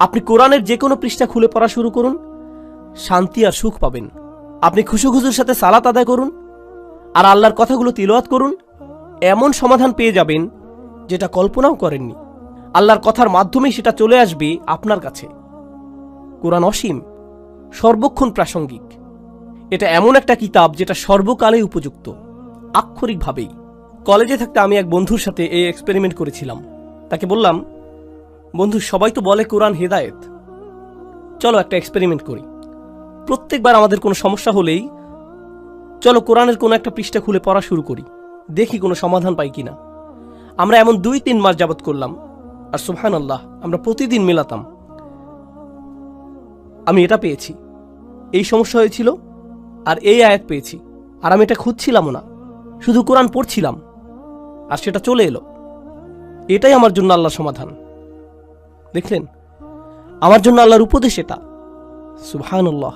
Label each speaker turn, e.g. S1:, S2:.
S1: আপনি কোরআনের যে কোনো পৃষ্ঠা খুলে পড়া শুরু করুন, শান্তি আর সুখ পাবেন। আপনি খুশুখুজুর সাথে সালাত আদায় করুন আর আল্লাহর কথাগুলো তিলাওয়াত করুন, এমন সমাধান পেয়ে যাবেন যেটা কল্পনাও করেননি। আল্লাহর কথার মাধ্যমেই সেটা চলে আসবে আপনার কাছে। কোরআন অসীম, সর্বক্ষণ প্রাসঙ্গিক। এটা এমন একটা কিতাব যেটা সর্বকালে উপযুক্ত, আক্ষরিকভাবেই। কলেজে থাকতে আমি এক বন্ধুর সাথে এই এক্সপেরিমেন্ট করেছিলাম। তাকে বললাম, বন্ধু, সবাই তো বলে কোরআন হেদায়েত, চলো একটা এক্সপেরিমেন্ট করি। প্রত্যেকবার আমাদের কোনো সমস্যা হলেই চলো কোরআনের কোনো একটা পৃষ্ঠা খুলে পড়া শুরু করি, দেখি কোনো সমাধান পাই কিনা। আমরা এমন 2-3 মাস যাবত করলাম, আর সুবহানাল্লাহ, আমরা প্রতিদিন মেলাতাম। আমি এটা পেয়েছি, এই সমস্যা হয়েছিল, আর এই আয়াত পেয়েছি, আর আমি এটা খুঁজছিলামও না, শুধু কোরআন পড়ছিলাম আর সেটা চলে এলো। এটাই আমার জন্য আল্লাহর সমাধান। দেখলেন, আমার জন্য আল্লাহর উপদেশ এটা। সুবহানাল্লাহ।